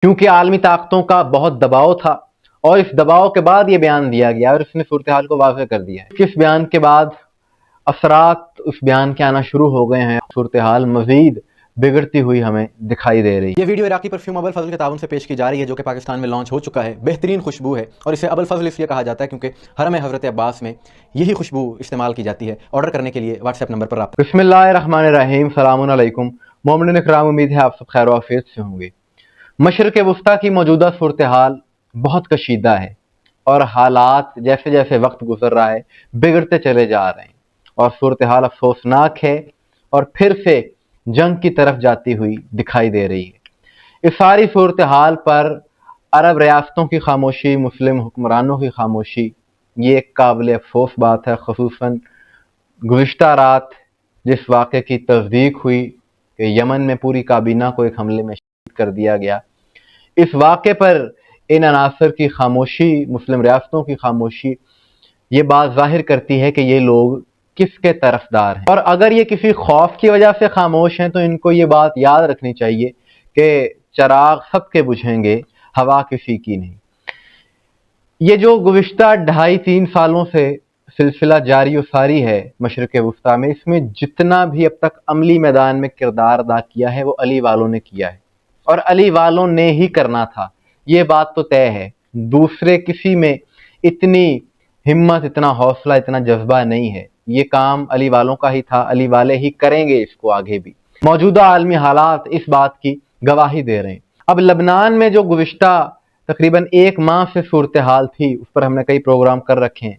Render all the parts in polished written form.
क्योंकि आलमी ताकतों का बहुत दबाव था और इस दबाव के बाद ये बयान दिया गया और इसने सूरत हाल को वाज़ेह कर दिया है। इस बयान के बाद असरात उस बयान के आना शुरू हो गए हैं। सूरत हाल मजीद बिगड़ती हुई हमें दिखाई दे रही है। ये वीडियो इराकी परफ्यूम अबुल फजल के ताउन से पेश की जा रही है, जो कि पाकिस्तान में लॉन्च हो चुका है। बेहतरीन खुशबू है और इसे अबुल फजल इसलिए कहा जाता है क्योंकि हरम हज़रत अब्बास में यही खुशबू इस्तेमाल की जाती है। ऑर्डर करने के लिए व्हाट्सएप नंबर पर रब्ता। बिस्मिल्लाहिर्रहमानिर्रहीम, सलामुन अलैकुम मोमिन इकराम, उम्मीद है आप सब खैर आफियत से होंगे। मशरिक़ वुस्ता की मौजूदा सूरत हाल बहुत कशीदा है और हालात जैसे जैसे वक्त गुजर रहा है बिगड़ते चले जा रहे हैं और सूरत हाल अफसोसनाक है और फिर से जंग की तरफ जाती हुई दिखाई दे रही है। इस सारी सूरत हाल पर अरब रियासतों की खामोशी, मुस्लिम हुक्मरानों की खामोशी, ये एक काबिल अफसोस बात है। ख़ुसूसन गुज़िश्ता रात जिस वाक़े की तस्दीक हुई कि यमन में पूरी काबीना को एक हमले में शहीद कर दिया गया, इस वाक़े पर इन अनासर की खामोशी, मुस्लिम रियासतों की खामोशी, ये बात ज़ाहिर करती है कि ये लोग किसके तरफदार हैं। और अगर ये किसी खौफ की वजह से खामोश हैं तो इनको ये बात याद रखनी चाहिए कि चराग सबके बुझेंगे, हवा किसी की नहीं। ये जो गुज़िश्ता 2.5-3 सालों से सिलसिला जारी व सारी है मशरिक़ वुस्ता में, इसमें जितना भी अब तक अमली मैदान में किरदार अदा किया है वो अली वालों ने किया है और अली वालों ने ही करना था, ये बात तो तय है। दूसरे किसी में इतनी हिम्मत, इतना हौसला, इतना जज्बा नहीं है। ये काम अली वालों का ही था, अली वाले ही करेंगे इसको आगे भी। मौजूदा आलमी हालात इस बात की गवाही दे रहे हैं। अब लबनान में जो गुज़िश्ता तकरीबन 1 माह से सूरत हाल थी, उस पर हमने कई प्रोग्राम कर रखे हैं,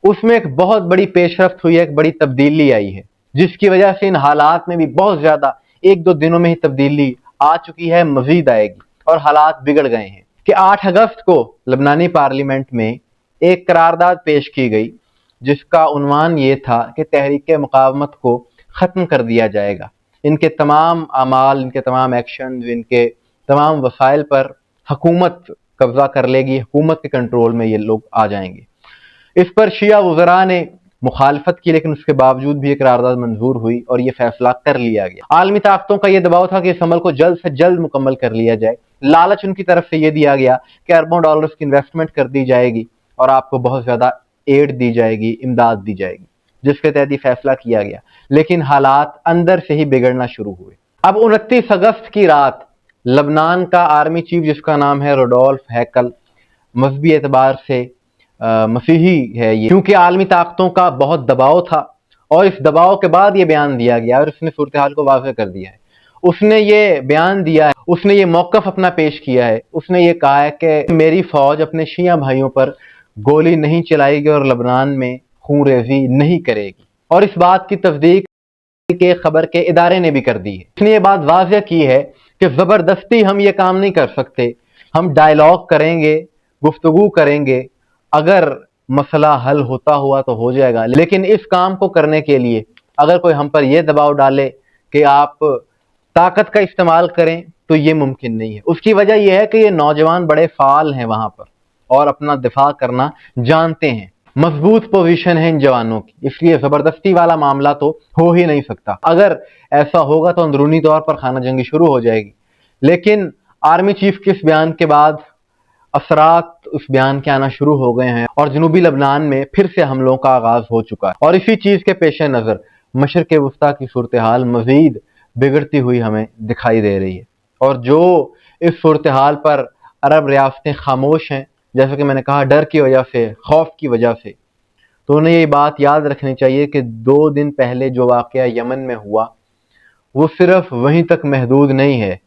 उसमें एक बहुत बड़ी पेशरफ्त हुई है, एक बड़ी तब्दीली आई है, जिसकी वजह से इन हालात में भी बहुत ज़्यादा 1-2 दिनों में ही तब्दीली आ चुकी है, मजीद आएगी और हालात बिगड़ गए हैं। कि 8 अगस्त को लबनानी पार्लियामेंट में एक करारदाद पेश की गई जिसका उन्वान ये था कि तहरीक मुकावमत को ख़त्म कर दिया जाएगा। इनके तमाम अमाल, इनके तमाम एक्शन, इनके तमाम वसाइल पर हुकूमत कब्जा कर लेगी, हुकूमत के कंट्रोल में ये लोग आ जाएंगे। इस पर शिया वज़रा ने मुखालफत की, लेकिन उसके बावजूद भी एक करारदाद मंजूर हुई और ये फैसला कर लिया गया। आलमी ताकतों का यह दबाव था कि इस अमल को जल्द से जल्द मुकम्मल कर लिया जाए। लालच उनकी तरफ से यह दिया गया कि अरबों डॉलर्स की इन्वेस्टमेंट कर दी जाएगी और आपको बहुत ज़्यादा एड दी जाएगी, इमदाद दी जाएगी, जिसके तहत ये फैसला किया गया। लेकिन हालात अंदर से ही बिगड़ना शुरू हुए। अब 29 अगस्त की रात लबनान का आर्मी चीफ, जिसका नाम है रुडोल्फ हैकल, मजहबी एतबार से मसीही है ये, क्योंकि आलमी ताकतों का बहुत दबाव था और इस दबाव के बाद ये बयान दिया गया और उसने सूरत हाल को वाज़ेह कर दिया है। उसने ये बयान दिया है, उसने ये मौक़िफ़ अपना पेश किया है। उसने ये कहा है कि मेरी फ़ौज अपने शिया भाइयों पर गोली नहीं चलाएगी और लबनान में खून रेज़ी नहीं करेगी, और इस बात की तस्दीक के खबर के इदारे ने भी कर दी है। उसने ये बात वाज़ेह की है कि ज़बरदस्ती हम ये काम नहीं कर सकते, हम डायलॉग करेंगे, गुफ्तगू करेंगे, अगर मसला हल होता हुआ तो हो जाएगा, लेकिन इस काम को करने के लिए अगर कोई हम पर यह दबाव डाले कि आप ताकत का इस्तेमाल करें तो ये मुमकिन नहीं है। उसकी वजह यह है कि ये नौजवान बड़े फाल हैं वहां पर और अपना दिफा करना जानते हैं, मजबूत पोजीशन है इन जवानों की, इसलिए जबरदस्ती वाला मामला तो हो ही नहीं सकता। अगर ऐसा होगा तो अंदरूनी तौर पर खाना जंगी शुरू हो जाएगी। लेकिन आर्मी चीफ के इस बयान के बाद असरात उस बयान के आना शुरू हो गए हैं और जनूबी लबनान में फिर से हमलों का आगाज हो चुका है और इसी चीज के पेश नजर मशरिक़ वुस्ता की सूरत हाल मजीद बिगड़ती हुई हमें दिखाई दे रही है। और जो इस सूरत हाल पर अरब रियासतें खामोश हैं, जैसा कि मैंने कहा, डर की वजह से, खौफ की वजह से, तो उन्हें ये बात याद रखनी चाहिए कि 2 दिन पहले जो वाक़या यमन में हुआ वो सिर्फ वहीं तक महदूद नहीं है,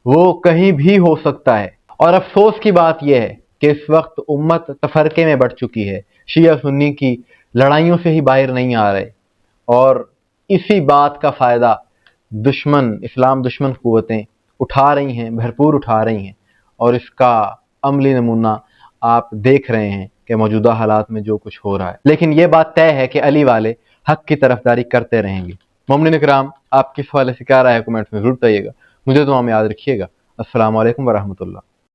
वो कहीं भी हो सकता है। और अफसोस की बात यह है कि इस वक्त उम्मत तफरके में बढ़ चुकी है, शिया सुन्नी की लड़ाइयों से ही बाहर नहीं आ रहे और इसी बात का फ़ायदा दुश्मन, इस्लाम दुश्मन क़ुव्वतें उठा रही हैं, भरपूर उठा रही हैं। और इसका अमली नमूना आप देख रहे हैं कि मौजूदा हालात में जो कुछ हो रहा है। लेकिन यह बात तय है कि अली वाले हक़ की तरफदारी करते रहेंगे। मोमिन इकराम, आप किस हवाले से क्या राय है कमेंट्स में ज़रूर बताइएगा। मुझे दुआ में याद रखिएगा। अस्सलामु अलैकुम वरहमतुल्लाह।